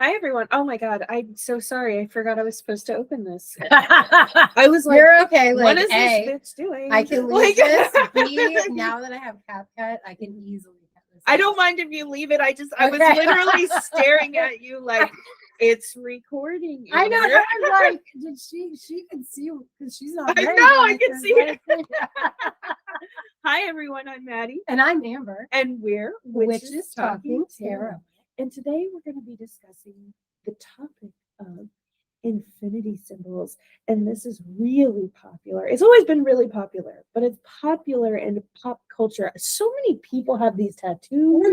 Hi, everyone. Oh my God. I'm so sorry. I forgot I was supposed to open this. I was like, you're okay. Like, what is A, this bitch doing? I can leave this. B, now that I have CapCut, I can easily cut this. I don't mind if you leave it. I was literally staring at you like it's recording. I know. Here. I was like, did she can see because she's not. I know. I can see it. Hi, everyone. I'm Maddie. And I'm Amber. And we're Witches Talking Tarot. And today we're going to be discussing the topic of infinity symbols. And this is really popular. It's always been really popular, but it's popular in pop culture. So many people have these tattoos.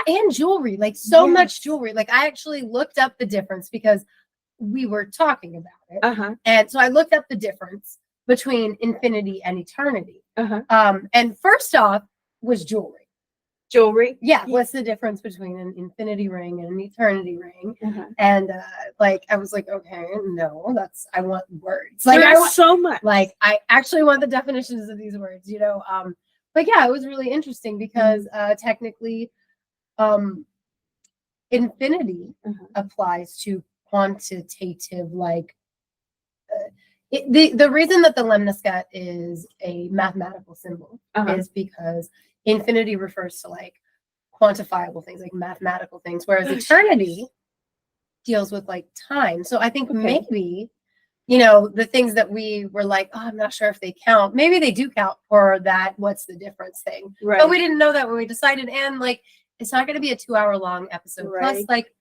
And jewelry, like so much jewelry. Like I actually looked up the difference because we were talking about it. And so I looked up the difference between infinity and eternity. And first off was jewelry. Jewelry? Yeah. What's the difference between an infinity ring and an eternity ring? And like I was like, okay, no, I want words. Like I want so much. Like I actually want the definitions of these words, you know. But yeah, it was really interesting because technically infinity applies to quantitative, like the reason that the lemniscate is a mathematical symbol is because infinity refers to like quantifiable things, like mathematical things, whereas eternity deals with like time. So I think maybe, you know, the things that we were like, oh, I'm not sure if they count. Maybe they do count for that. What's the difference thing? Right. But we didn't know that when we decided. And like, it's not going to be a 2-hour long episode. Right. Plus, like,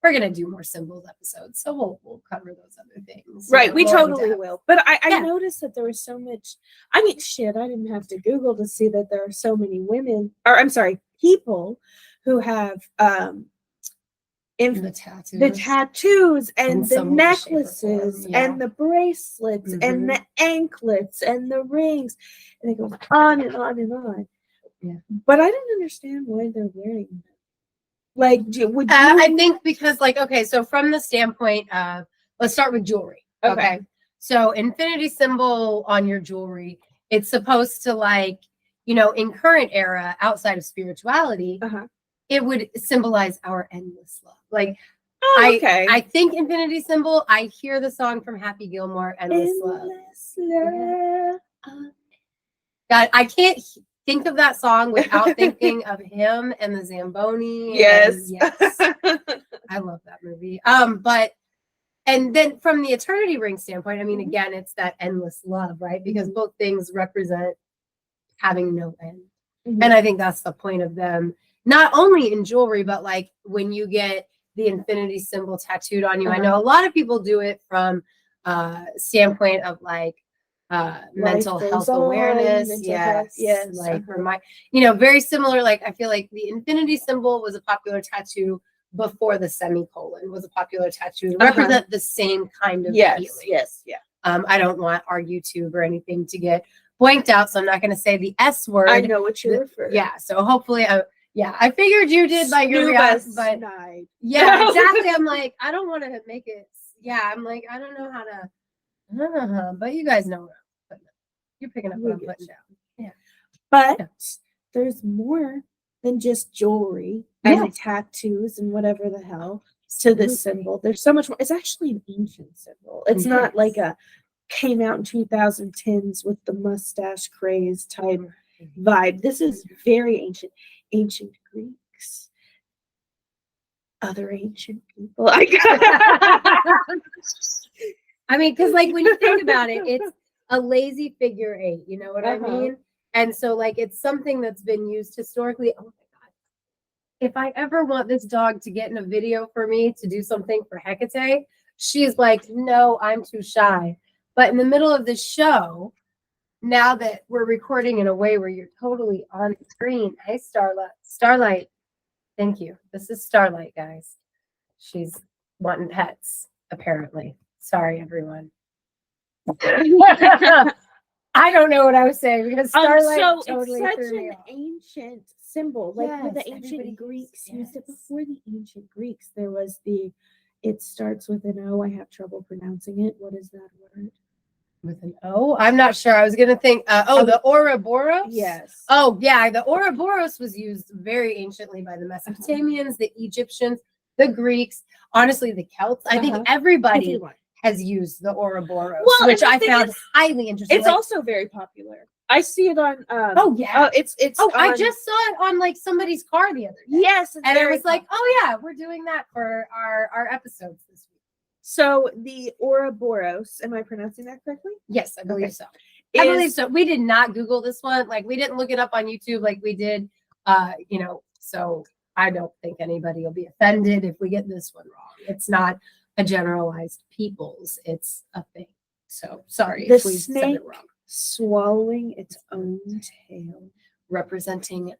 we're going to do more symbols episodes. So we'll cover those other things. Right. We totally will. But I noticed that there was so much. I mean, shit, I didn't have to Google to see that there are so many women, or I'm sorry, people who have the tattoos and the necklaces and the bracelets and the anklets and the rings. And it goes on and on and on. Yeah. But I didn't understand why they're wearing them. Like, would you? I think because, like, okay, so from the standpoint of, let's start with jewelry. Okay. So infinity symbol on your jewelry, it's supposed to, like, you know, in current era, outside of spirituality, it would symbolize our endless love. Like, I think infinity symbol, I hear the song from Happy Gilmore, Endless Love. God, I can't think of that song without thinking of him and the Zamboni. Yes. I love that movie. And then from the eternity ring standpoint, I mean, again, it's that endless love, right? Because both things represent having no end. And I think that's the point of them, not only in jewelry, but like when you get the infinity symbol tattooed on you. I know a lot of people do it from standpoint of like, mental health awareness. Like for my, you know, very similar. Like I feel like the infinity symbol was a popular tattoo before the semicolon was a popular tattoo to represent the same kind of feeling. I don't want our YouTube or anything to get blanked out, so I'm not going to say the S word. I know what you're referring to. Yeah, so hopefully I figured you did like your reaction, but yeah, exactly. I'm like, I don't want to make it. Yeah, I'm like, I don't know how to, but you guys know. You're picking up what I'm putting down. Yeah. But there's more than just jewelry and tattoos and whatever the hell to this symbol. There's so much more. It's actually an ancient symbol. It's not like a came out in 2010s with the mustache craze type vibe. This is very ancient. Ancient Greeks. Other ancient people. I mean, because like when you think about it, it's a lazy figure 8, you know what I mean? And so like it's something that's been used historically. Oh my God. If I ever want this dog to get in a video for me to do something for Hecate, she's like, no, I'm too shy. But in the middle of the show, now that we're recording in a way where you're totally on screen. Hey, Starlight. Thank you. This is Starlight, guys. She's wanting pets, apparently. Sorry, everyone. I don't know what I was saying because Starlight totally it's such threw me an off. ancient symbol. Like the ancient Greeks used it. Before the ancient Greeks, there was it starts with an O. I have trouble pronouncing it. What is that word? With an O? I'm not sure. I was going to think, the Ouroboros? Yes. Oh, yeah. The Ouroboros was used very anciently by the Mesopotamians, the Egyptians. the Greeks, honestly, the Celts. I think everybody has used the Ouroboros, which I found highly interesting. It's also very popular. I see it on. It's. I just saw it on like somebody's car the other day. Yes, and I was like, oh yeah, we're doing that for our episodes this week. So the Ouroboros, am I pronouncing that correctly? Yes, I believe so. I believe so. We did not Google this one. Like we didn't look it up on YouTube like we did. So I don't think anybody will be offended if we get this one wrong. It's not a generalized peoples. It's a thing. So sorry if we said it wrong. Swallowing its own tail, representing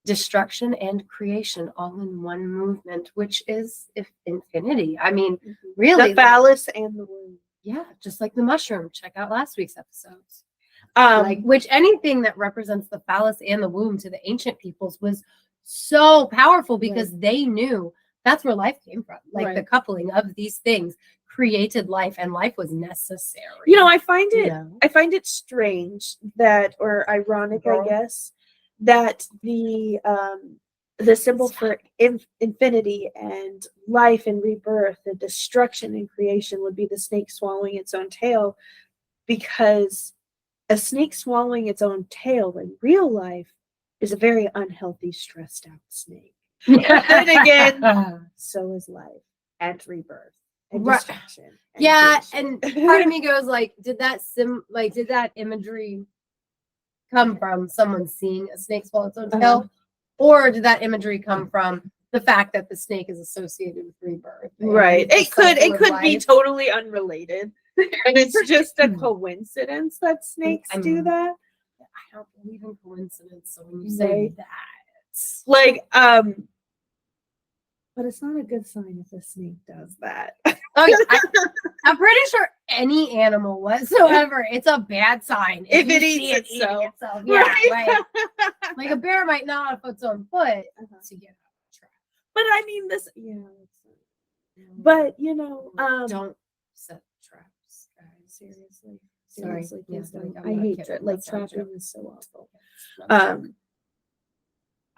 destruction and creation all in one movement, which is infinity. I mean, really, the phallus and the womb. Yeah, just like the mushroom. Check out last week's episodes. Which anything that represents the phallus and the womb to the ancient peoples was so powerful because they knew that's where life came from. Like the coupling of these things created life, and life was necessary. I find it strange that, or ironic, I guess, that the symbol for infinity and life and rebirth and destruction and creation would be the snake swallowing its own tail, because a snake swallowing its own tail in real life is a very unhealthy, stressed out snake. Then again, so is life and rebirth. And destruction. And part of me goes like, did that imagery come from someone seeing a snake swallow its own tail, or did that imagery come from the fact that the snake is associated with rebirth? Right. It could be totally unrelated, and it's just a coincidence that snakes do that. I don't believe in coincidence, so when you say that, like but it's not a good sign if a snake does that. I'm pretty sure any animal whatsoever, it's a bad sign if it eats itself. Yeah, right. Like a bear might gnaw off its own foot to get out of the trap. But I mean, but don't set traps, guys. Seriously, please don't. I hate trapping is so awful.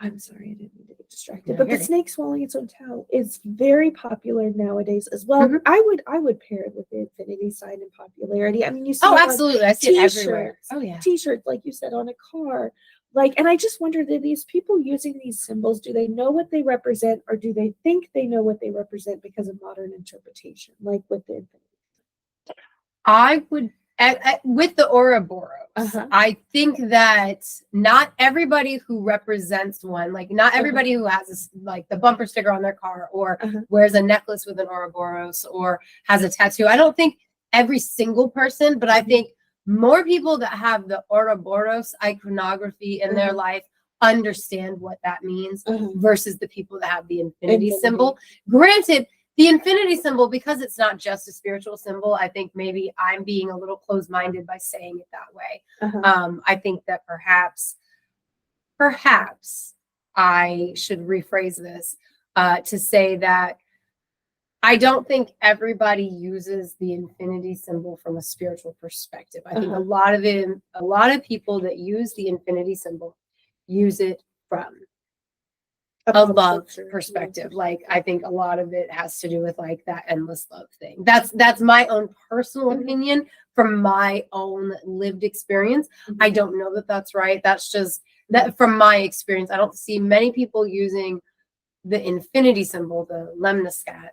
I'm sorry, I didn't mean to get distracted. But the snake swallowing its own tail is very popular nowadays as well. I would pair it with the infinity sign in popularity. I mean, you see absolutely. I see it everywhere. T-shirts, like you said, on a car. And I just wonder, that these people using these symbols, do they know what they represent, or do they think they know what they represent because of modern interpretation, like with the infinity? I would, with the Ouroboros, I think that not everybody who represents one, like not everybody who has like the bumper sticker on their car, or wears a necklace with an Ouroboros, or has a tattoo. I don't think every single person, but I think more people that have the Ouroboros iconography in their life understand what that means versus the people that have the infinity symbol. Granted, the infinity symbol, because it's not just a spiritual symbol, I think maybe I'm being a little closed-minded by saying it that way. I think that perhaps I should rephrase this to say that I don't think everybody uses the infinity symbol from a spiritual perspective. I think a lot of people that use the infinity symbol use it from a love perspective. Like, I think a lot of it has to do with like that endless love thing. That's my own personal opinion from my own lived experience. I don't know that that's right. That's just that from my experience. I don't see many people using the infinity symbol, the lemniscate,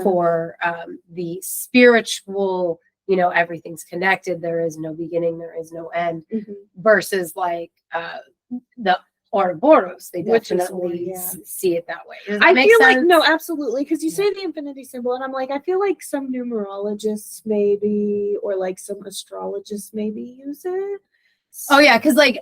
for the spiritual, everything's connected, there is no beginning, there is no end, versus like the Ouroboros, they definitely see it that way. I feel sense? Like, no, absolutely, because you say the infinity symbol, and I'm like, I feel like some numerologists maybe, or like some astrologists maybe use it. Oh yeah, because like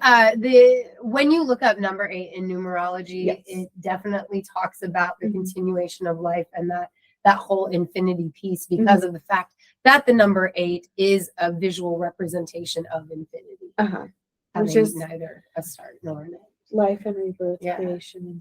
when you look up number 8 in numerology, it definitely talks about the continuation of life and that whole infinity piece, because of the fact that the number 8 is a visual representation of infinity, which is neither a start nor an end. Life and rebirth, creation and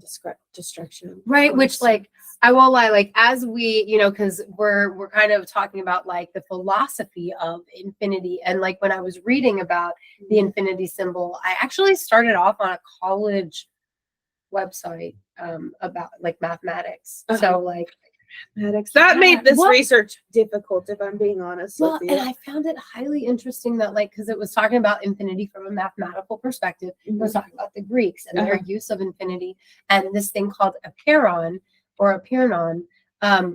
destruction. Right, which like I won't lie, like as we, because we're kind of talking about like the philosophy of infinity, and like when I was reading about the infinity symbol, I actually started off on a college website about like mathematics. So like mathematics. That Yeah. made this What? research difficult, if I'm being honest Well, with you. and I found it highly interesting that, like, because it was talking about infinity from a mathematical perspective. It was talking about the Greeks and their use of infinity, and this thing called apeiron or apeiron,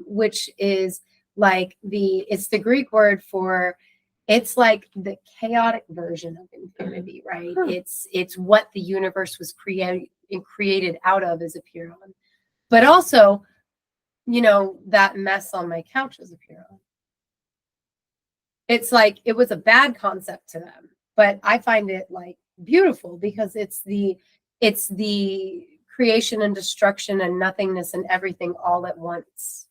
which is like it's the Greek word for, it's like the chaotic version of infinity, right? It's what the universe was created out of as apeiron, but also, you know, that mess on my couch is apeiron. It's like, it was a bad concept to them, but I find it like beautiful because it's the creation and destruction and nothingness and everything all at once.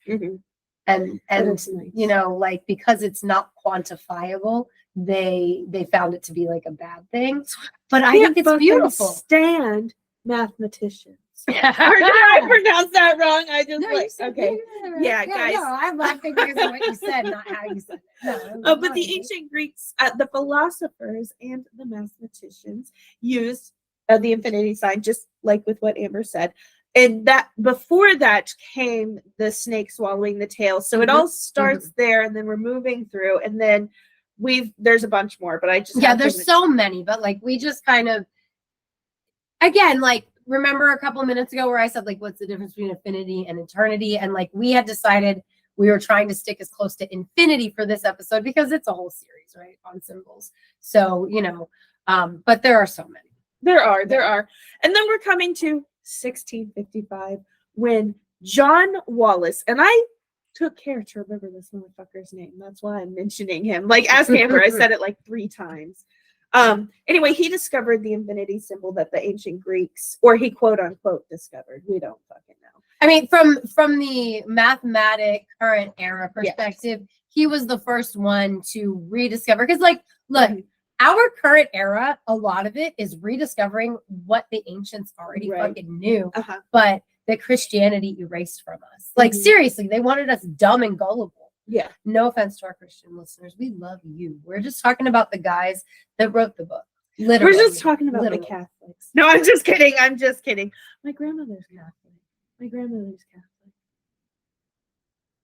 And nice. You know, like, because it's not quantifiable, they found it to be like a bad thing. But I think it's beautiful. Stand mathematicians. Or did I pronounce that wrong? I just okay. Yeah, guys. No, I'm laughing because of what you said, not how you said it. No, but the ancient Greeks, the philosophers and the mathematicians used the infinity sign, just like with what Amber said. And that before that came the snake swallowing the tail. So it all starts there, and then we're moving through, and then there's a bunch more, but I just there's so many, but like we just kind of, again, like, remember a couple of minutes ago where I said, like, what's the difference between infinity and eternity? And like, we had decided we were trying to stick as close to infinity for this episode because it's a whole series, right, on symbols. So, you know, but there are so many. There are. And then we're coming to 1655 when John Wallace, and I took care to remember this motherfucker's name. That's why I'm mentioning him. Like, as Amber, I said it like 3 times. Anyway, he discovered the infinity symbol that the ancient Greeks, or he quote unquote discovered. We don't fucking know. I mean, from the mathematic current era perspective, he was the first one to rediscover. Because, like, look, our current era, a lot of it is rediscovering what the ancients already fucking knew, but that Christianity erased from us. Like, seriously, they wanted us dumb and gullible. Yeah. No offense to our Christian listeners. We love you. We're just talking about the guys that wrote the book. Literally. We're just talking about the Catholics. No, I'm just kidding. My grandmother's Catholic.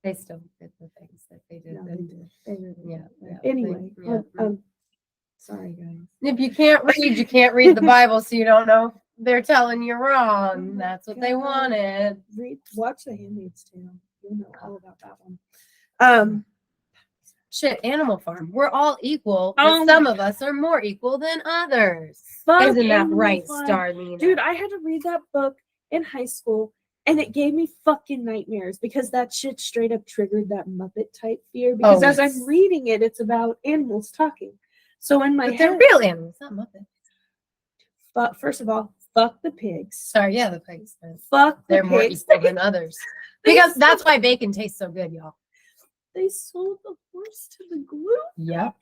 They still did the things that they did. No, they did. They really did. Yeah. Anyway, sorry, guys. If you can't read, you can't read the Bible, so you don't know if they're telling you wrong. That's what they wanted. Watch The Handmaid's Tale. You'll know all about that one. Shit, Animal Farm. We're all equal, but some of us are more equal than others. Isn't that right, Starlene? Dude, I had to read that book in high school, and it gave me fucking nightmares because that shit straight up triggered that Muppet type fear. Because as I'm reading it, it's about animals talking. So in my head, they're real animals, not Muppets. But first of all, fuck the pigs. Sorry, yeah, the pigs. Fuck the pigs. They're more equal than others. Because that's why bacon tastes so good, y'all. They sold the horse to the glue. Yep.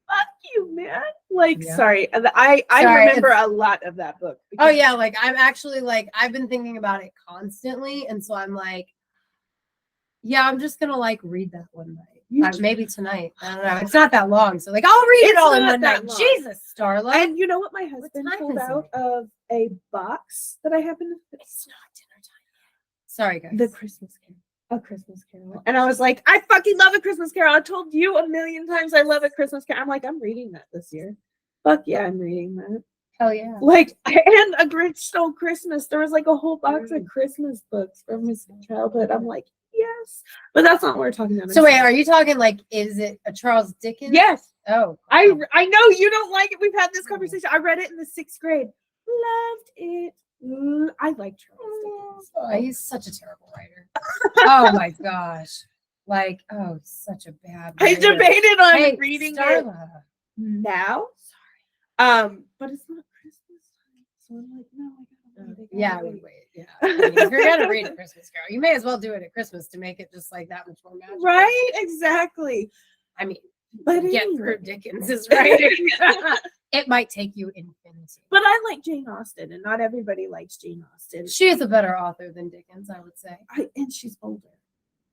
Fuck you, man. Like, sorry. I remember a lot of that book. Oh, yeah. Like, I'm actually, like, I've been thinking about it constantly. And so I'm like, yeah, I'm just going to, like, read that one night. Maybe tonight. I don't know. It's not that long. So, like, I'll read it all in one night. Jesus, Starla. And you know what my husband pulled out of a box that I happened to... It's not dinner time. Sorry, guys. The Christmas Carol. A Christmas Carol. And I was like, I fucking love A Christmas Carol. I told you a million times I love A Christmas Carol. I'm like, I'm reading that this year. Fuck yeah, I'm reading that. Hell yeah. Like, and A Grinch Stole Christmas. There was like a whole box of Christmas books from his childhood. I'm like, yes. But that's not what we're talking about. So wait, are you talking like, is it a Charles Dickens? Yes. Oh. I know you don't like it. We've had this conversation. I read it in the 6th grade. Loved it. I like Charles Dickens. Oh, he's such a terrible writer. Oh my gosh. Like, oh, such a bad writer. I debated on reading Starla. it now. Sorry. But it's not Christmas time. So I'm like, no, I gotta wait. Yeah, I would wait. Yeah. I mean, if you're gonna read A Christmas Carol, you may as well do it at Christmas to make it just like that much more magical. Right? Exactly. I mean, but get through Dickens's writing. It might take you infinity. But I like Jane Austen, and not everybody likes Jane Austen. She is a better author than Dickens, I would say. And she's older.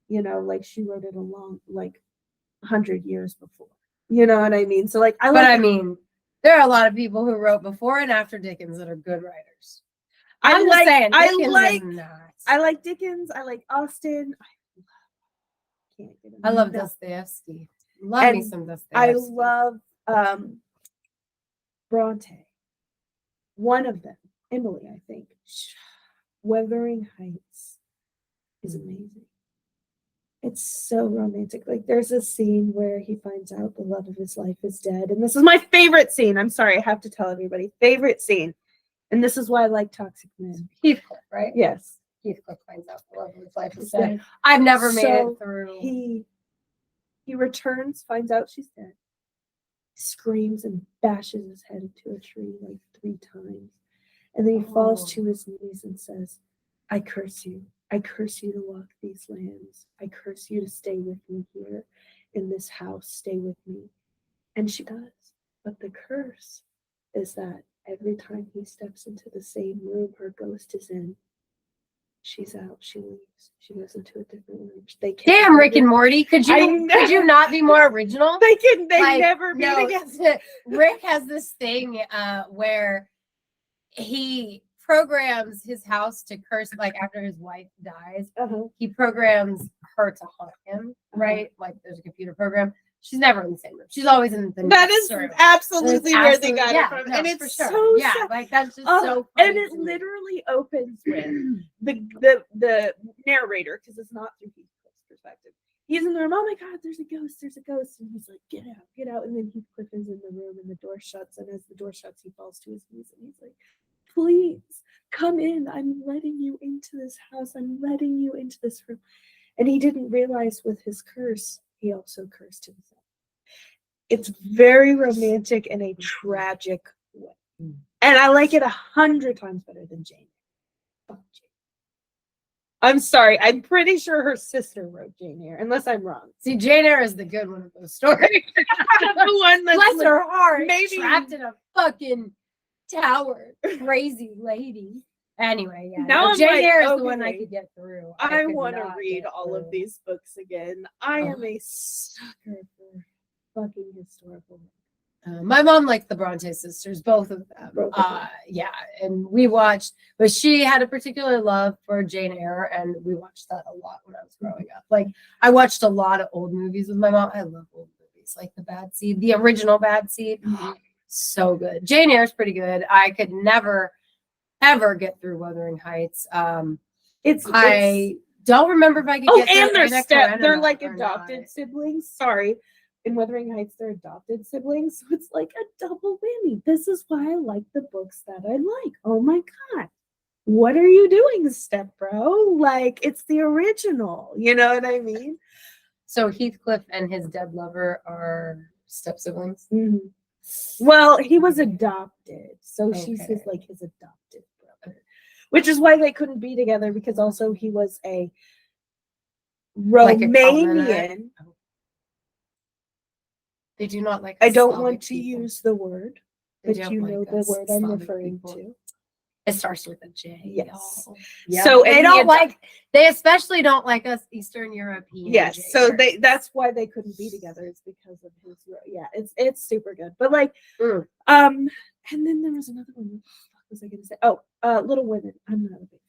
You know, like she wrote it a long, like 100 years before. You know what I mean? So like, I mean, there are a lot of people who wrote before and after Dickens that are good writers. I'm just saying, Dickens is not. I like Dickens. I like Austen. can't get enough. I love Dostoevsky. Love me And some Dostoevsky. I love Bronte. One of them, Emily, I think. Wuthering Heights is amazing. It's so romantic. Like there's a scene where he finds out the love of his life is dead. And this is my favorite scene. I'm sorry, I have to tell everybody. Favorite scene. And this is why I like Toxic Men. Heathcliff, right? Yes. Heathcliff finds out the love of his life is dead. I've never made it through. He returns, finds out she's dead, screams and bashes his head into a tree like 3 times. And then he falls to his knees and says, I curse you. I curse you to walk these lands. I curse you to stay with me here in this house. Stay with me. And she does. But the curse is that every time he steps into the same room her ghost is in, she's out. She leaves. She goes into a different room. They can't. Damn, Rick and Morty. Could you not be more original? They never be together. Rick has this thing where he programs his house to curse, like after his wife dies, he programs her to haunt him, right? Like there's a computer program. She's never in the same room. She's always in the next room. Absolutely where they got it from. No, and it's for sure. so yeah, sad. like that's just so funny. And it literally opens with the narrator, because it's not through Heathcliff's perspective. He's in the room, oh my God, there's a ghost. And he's like, get out. And then Heathcliff is in the room and the door shuts. And as the door shuts, he falls to his knees and he's like, please come in. I'm letting you into this house. I'm letting you into this room. And he didn't realize with his curse, he also cursed himself. It's very romantic in a tragic way. And I like it 100 times better than Jane. Fuck Jane. I'm sorry. I'm pretty sure her sister wrote Jane Eyre, unless I'm wrong. See, Jane Eyre is the good one of those stories. The one that's bless her heart, maybe trapped in a fucking tower. Crazy lady. Anyway, yeah. Now Jane like, Eyre is the one I could get through. I want to read all of these books again. I am a sucker for fucking historical. My mom liked the Bronte sisters, both of them. Yeah, and we watched, but she had a particular love for Jane Eyre, and we watched that a lot when I was growing up. Like, I watched a lot of old movies with my mom. I love old movies, like The Bad Seed, the original Bad Seed. So good. Jane Eyre's pretty good. I could never ever get through Wuthering Heights. I don't remember if I could get through. And they're like adopted siblings. Sorry. In Wuthering Heights, they're adopted siblings. So it's like a double whammy. This is why I like the books that I like. Oh my God. What are you doing, step bro? Like, it's the original. You know what I mean? So Heathcliff and his dead lover are step siblings? Mm-hmm. Well, he was adopted. So she's his adopted brother. Which is why they couldn't be together, because also he was a Romanian. They do not like. I don't want to use the word, but you know the word I'm referring to. It starts with a J. Yes. Yep. So they don't like. They especially don't like us Eastern European. Yes. So that's why they couldn't be together. It's because of his. Yeah. It's super good. But like, and then there was another one. What the fuck was I going to say? Oh, Little Women. I'm not a big.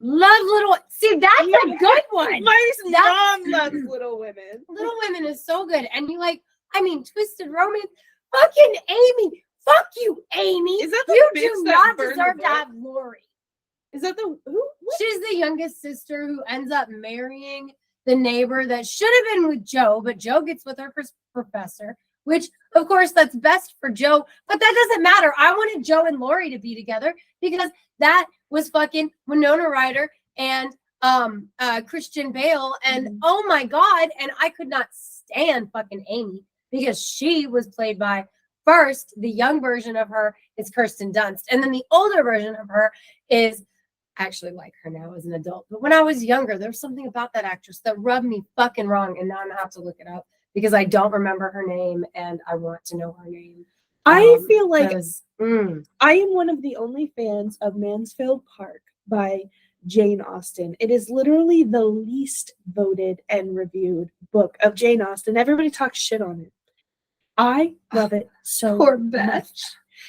Love Little. See, that's a good one. My mom loves Little Women. Little Women is so good, and you like. I mean, Twisted Romance. Fucking Amy. Fuck you, Amy. Is that the you bitch do that not burned deserve the to have Lori. Is that the who? What? She's the youngest sister who ends up marrying the neighbor that should have been with Joe, but Joe gets with her professor, which of course that's best for Joe, but that doesn't matter. I wanted Joe and Lori to be together because that was fucking Winona Ryder and Christian Bale, and oh my God, and I could not stand fucking Amy because she was played by. First, the young version of her is Kirsten Dunst. And then the older version of her is, I actually like her now as an adult. But when I was younger, there was something about that actress that rubbed me fucking wrong. And now I'm going to have to look it up because I don't remember her name and I want to know her name. I feel like I am one of the only fans of Mansfield Park by Jane Austen. It is literally the least voted and reviewed book of Jane Austen. Everybody talks shit on it. I love it so much.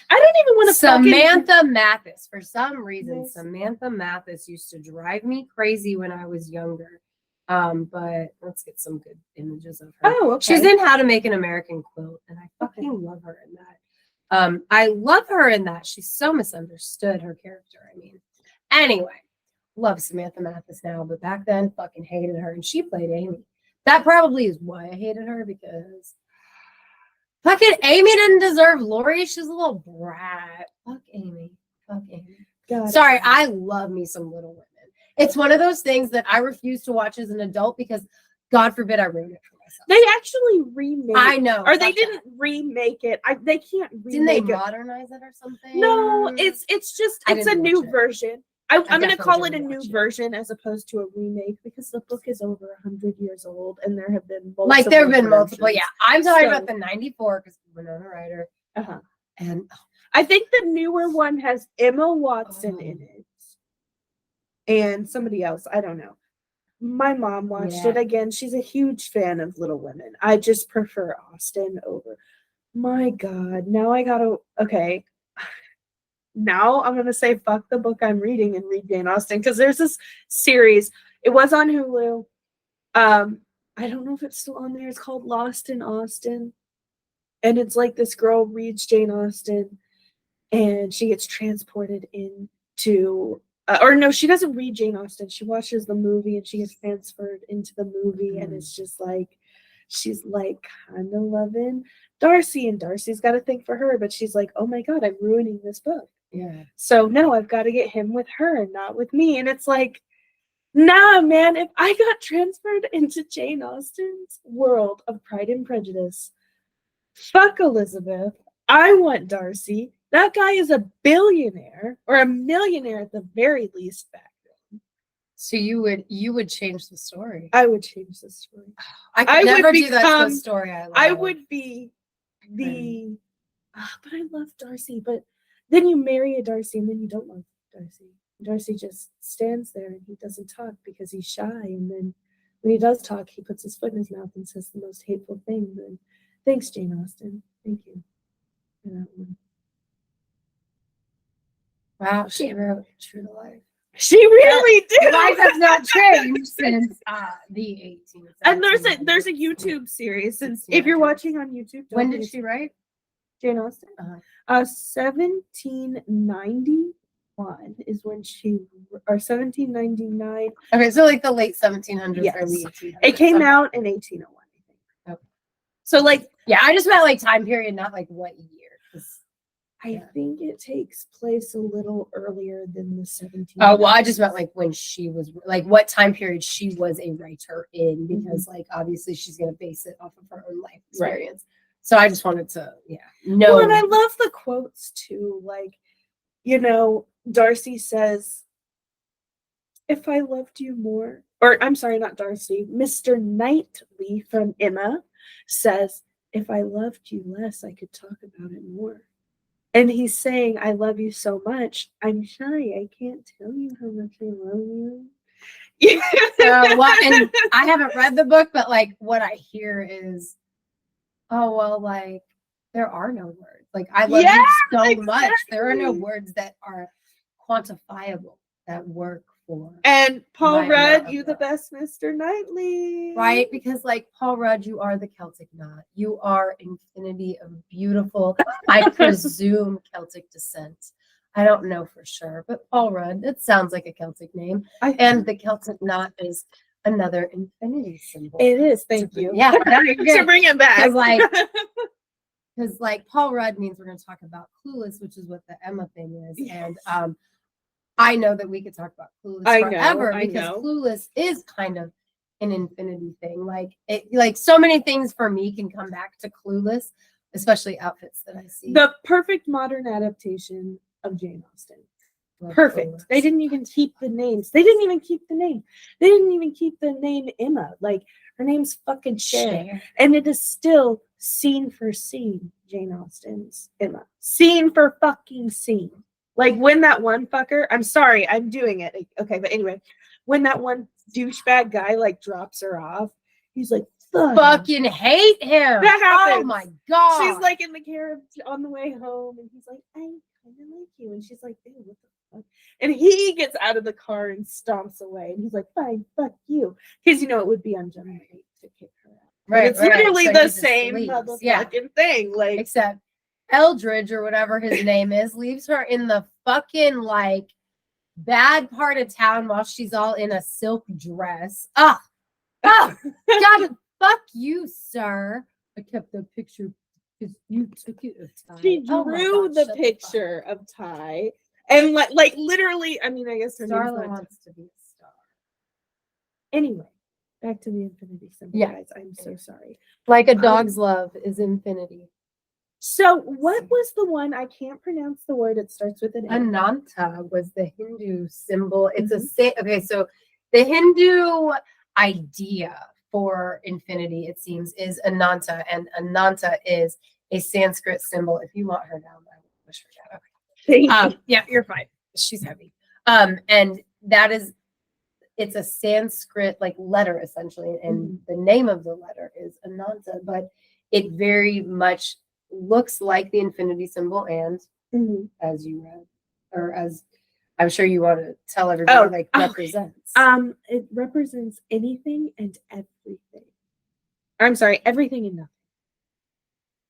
I don't even want to. Samantha Mathis. For some reason, Samantha Mathis used to drive me crazy when I was younger. But let's get some good images of her. Oh, okay. She's in How to Make an American Quilt, and I fucking love her in that. I love her in that. She's so misunderstood, her character. I mean, anyway, love Samantha Mathis now, but back then, fucking hated her, and she played Amy. That probably is why I hated her, because fucking Amy didn't deserve Lori. She's a little brat. Fuck Amy. Fuck Amy. God. Sorry, I love me some Little Women. It's one of those things that I refuse to watch as an adult because, God forbid, I ruin it for myself. They actually remade. I know, or they didn't remake it. They can't remake Didn't they it. modernize it or something? No, it's just I it's a didn't new watch it. version. I'm gonna definitely call it a didn't new watch it. version as opposed to a remake because the book is over 100 years old and there have been multiple. Like there have been multiple. Yeah, I'm talking So- about the '94 because Winona Ryder. Uh-huh. And I think the newer one has Emma Watson in it and somebody else. I don't know. My mom watched it again. She's a huge fan of Little Women. I just prefer Austen over. My God, now I gotta. Okay, now I'm gonna say fuck the book I'm reading and read Jane Austen because there's this series. It was on Hulu. I don't know if it's still on there. It's called Lost in Austen, and it's like this girl reads Jane Austen, and she gets transported into. Or no, she doesn't read Jane Austen. She watches the movie and she gets transferred into the movie, and it's just like she's like kind of loving Darcy, and Darcy's got to think for her, but she's like, oh my God, I'm ruining this book. yeah. So no, I've got to get him with her and not with me. And it's like, nah, man, if I got transferred into Jane Austen's world of Pride and Prejudice, fuck Elizabeth. I want Darcy. That guy is a billionaire or a millionaire at the very least back then. So you would change the story. I would change the story. I could I never would do that to become- a story. I would be the but I love Darcy, but then you marry a Darcy and then you don't love Darcy. Darcy just stands there and he doesn't talk because he's shy, and then when he does talk, he puts his foot in his mouth and says the most hateful thing. Then thanks, Jane Austen. Thank you for that one. Wow, she wrote True to Life. She really did. Life has not changed since the 18th. And there's a YouTube series. Since if you're watching on YouTube, When did she write? Jane Austen? 1791 is when she, or 1799. Okay, so like the late 1700s, Yes. early 1800s. It came Okay. out in 1801, I think. Okay. So like, Yeah, I just meant like time period, not like what year. I think it takes place a little earlier than the 1700s. Oh, well, I just meant like when she was, like what time period she was a writer in, because like obviously she's going to base it off of her own life experience. So I just wanted to, know. Well, and I love the quotes too. Like, Darcy says, if I loved you more, or I'm sorry, not Darcy, Mr. Knightley from Emma says, if I loved you less, I could talk about it more. And he's saying, I love you so much. I'm shy. I can't tell you how much I love you. And I haven't read the book, but like what I hear is, oh, well, like there are no words. Like I love you so much. There are no words that are quantifiable that work for. And Paul my Rudd, love you the best, Mr. Knightley. Right? Because like Paul Rudd, you are the Celtic knot. You are infinity of beautiful, I presume Celtic descent. I don't know for sure, but Paul Rudd, it sounds like a Celtic name. And the Celtic knot is another infinity symbol. It is, thank you. Yeah, to bring it back. Because like Paul Rudd means we're going to talk about Clueless, which is what the Emma thing is. Yes. And I know that we could talk about Clueless forever because Clueless is kind of an infinity thing. Like so many things for me can come back to Clueless, especially outfits that I see. The perfect modern adaptation of Jane Austen. Perfect. Clueless. They didn't even keep the names. They didn't even keep the name. They didn't even keep the name Emma. Like her name's fucking Cher. And it is still scene for scene Jane Austen's Emma. Scene for fucking scene. Like when that one fucker, I'm sorry, I'm doing it. Okay, but anyway, when that one douchebag guy like drops her off, he's like, fucking hate him. That happens. Oh my God. She's like in the carriage on the way home, and he's like, I kind of like you. And she's like, ew, what the dog. And he gets out of the car and stomps away. And he's like, fine, fuck you. Because, you know, it would be ungentle to kick her out. But it's literally So the he just same leaves. motherfucking thing. Like, except Eldridge or whatever his name is leaves her in the fucking like bad part of town while she's all in a silk dress. God, fuck you, sir. I kept the picture because you took it of Ty. She drew the picture of Ty. And like literally, I mean, I guess her Starla wants to be a star. Anyway, back to the infinity symbol, guys. I'm so sorry. Like a dog's love is infinity. So what was the one? I can't pronounce the word. It starts with an A. Ananta was the Hindu symbol. It's okay, so the Hindu idea for infinity, it seems, is Ananta, and Ananta is a Sanskrit symbol. If you want her down, I will push her down. Okay. Yeah, you're fine. She's heavy. And that is, it's a Sanskrit like letter essentially, and the name of the letter is Ananta, but it very much looks like the infinity symbol, and as you read, or as I'm sure you want to tell everybody, represents. It represents anything and everything. I'm sorry, everything and nothing.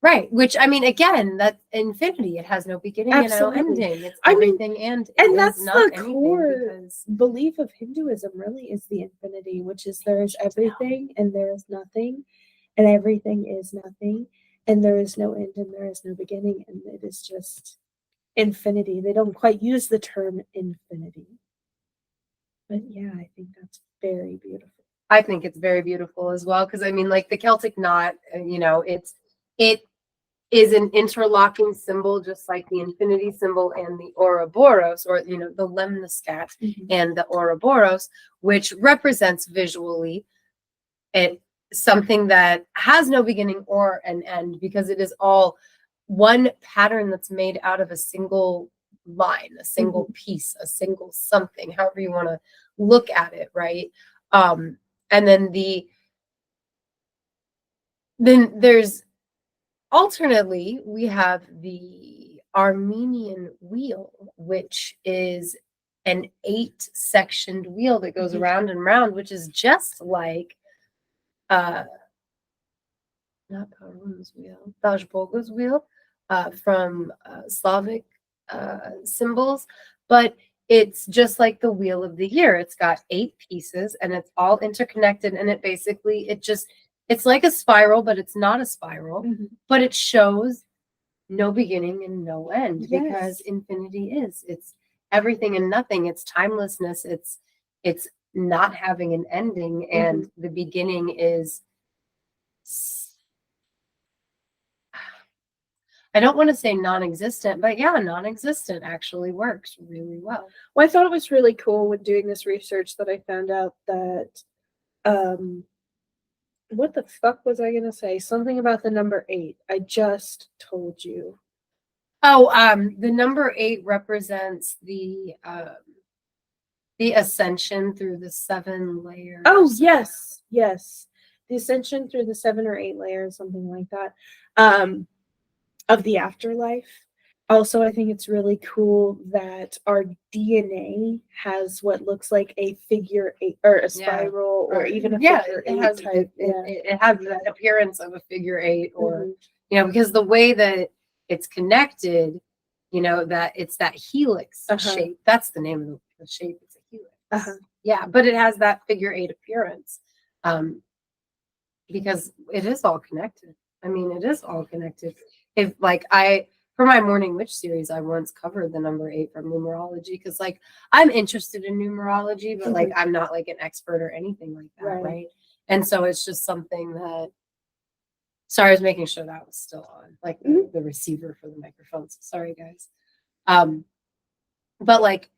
Right, which I mean, again, that's infinity. It has no beginning and no ending. It's everything and that's the core belief of Hinduism. Really, is the infinity, which is there is everything and there is nothing, and everything is nothing, and there is no end and there is no beginning, and it is just infinity. They don't quite use the term infinity, but yeah, I think that's very beautiful. I think it's very beautiful as well, because I mean, like the Celtic knot, you know, it is an interlocking symbol, just like the infinity symbol and the Ouroboros, or you know, the lemniscate and the Ouroboros, which represents visually something that has no beginning or an end, because it is all one pattern that's made out of a single line, a single piece, a single something, however you want to look at it, right? And then there's alternately, we have the Armenian wheel, which is an 8-sectioned wheel that goes around and around, which is just like not Karun's wheel, Dajboga's wheel from Slavic symbols, but it's just like the wheel of the year. It's got 8 pieces and it's all interconnected, and it basically, it's like a spiral, but it's not a spiral, but it shows no beginning and no end, because infinity it's everything and nothing. It's timelessness. It's not having an ending, and the beginning is, I don't want to say non-existent, but yeah, non-existent actually works really well. Well, I thought it was really cool with doing this research that I found out that what the fuck was I gonna say? Something about the number 8. I just told you. Oh, the number 8 represents the ascension through the 7 layers. Oh, yes. The ascension through the 7 or 8 layers, something like that, of the afterlife. Also, I think it's really cool that our DNA has what looks like a figure 8 or a spiral or even a figure 8 type. It has that appearance of a figure 8, or you know, because the way that it's connected, you know, that it's that helix shape. That's the name of the shape. It's a helix. Yeah, but it has that figure 8 appearance, because it is all connected. I mean, it is all connected. If like for my Morning Witch series, I once covered the number 8 from numerology, because like I'm interested in numerology, but like I'm not like an expert or anything like that, right? And so it's just something that. Sorry, I was making sure that was still on, like the receiver for the microphone. So sorry, guys. But like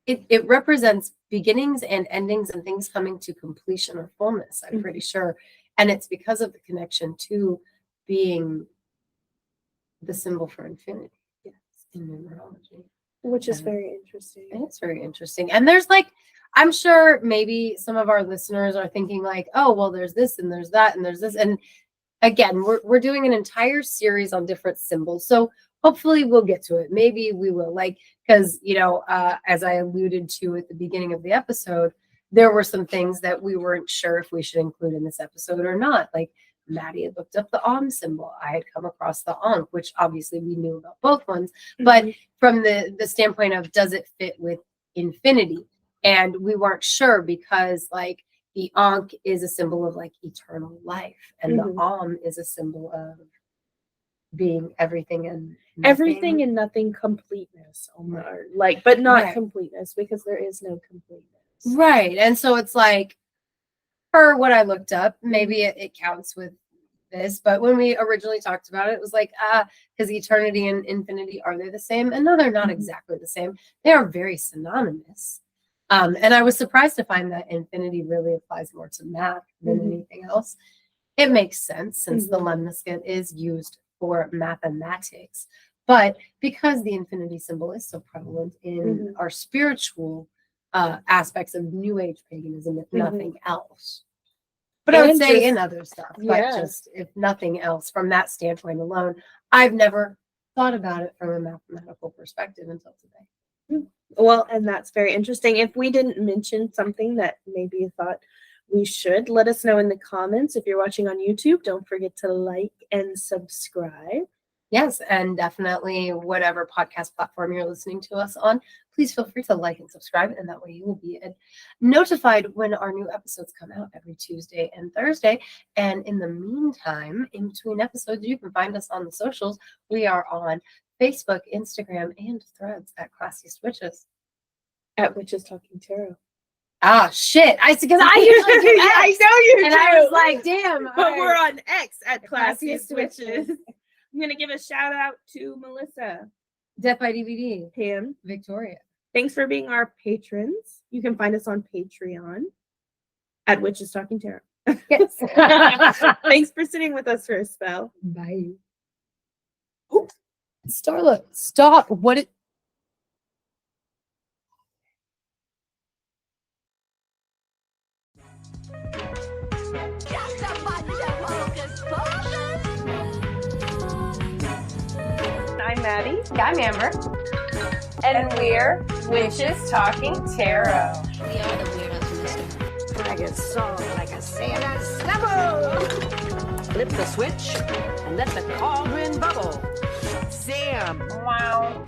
it represents beginnings and endings and things coming to completion or fullness, I'm pretty sure. And it's because of the connection to being the symbol for infinity in numerology. Which is very interesting. It's very interesting. And there's like, I'm sure maybe some of our listeners are thinking like, oh, well, there's this and there's that and there's this. And again, we're doing an entire series on different symbols. So hopefully we'll get to it. Maybe we will, like, because, you know, as I alluded to at the beginning of the episode, there were some things that we weren't sure if we should include in this episode or not. Like Maddie had looked up the Om symbol. I had come across the Ankh, which obviously we knew about both ones. But from the standpoint of, does it fit with infinity? And we weren't sure because, like, the Ankh is a symbol of like eternal life, and the Om is a symbol of being everything and nothing. Everything and nothing, completeness, almost, like, but not completeness, because there is no completeness. Right. And so it's like, per what I looked up, maybe it counts with this, but when we originally talked about it, it was like, because eternity and infinity, are they the same? And no, they're not exactly the same. They are very synonymous. And I was surprised to find that infinity really applies more to math than anything else. It makes sense since the lemniscate is used for mathematics. But because the infinity symbol is so prevalent in our spiritual aspects of New Age paganism, if nothing else. But I would say in other stuff, but just if nothing else, from that standpoint alone, I've never thought about it from a mathematical perspective until today. Well, and that's very interesting. If we didn't mention something that maybe you thought we should, let us know in the comments. If you're watching on YouTube, don't forget to like and subscribe. Yes, and definitely whatever podcast platform you're listening to us on, please feel free to like and subscribe, and that way you will be notified when our new episodes come out every Tuesday and Thursday. And in the meantime, in between episodes, you can find us on the socials. We are on Facebook, Instagram, and Threads at Classiest Witches. At Witches Talking Tarot. Ah, shit. Because I usually do X. I know you do. And I was like, damn. But we're on X at Classiest Witches. Witches. I'm going to give a shout out to Melissa, Death by DVD, Pam, Victoria. Thanks for being our patrons. You can find us on Patreon at Witches Talking Tarot. Yes. Thanks for sitting with us for a spell. Bye. Oh, Starla, stop. What it I'm Maddie. I'm Amber. And we're Witches Talking Tarot. We are the weirdos in this. Like a song, like a Santa snubble. Flip the switch and let the cauldron bubble. Sam. Wow.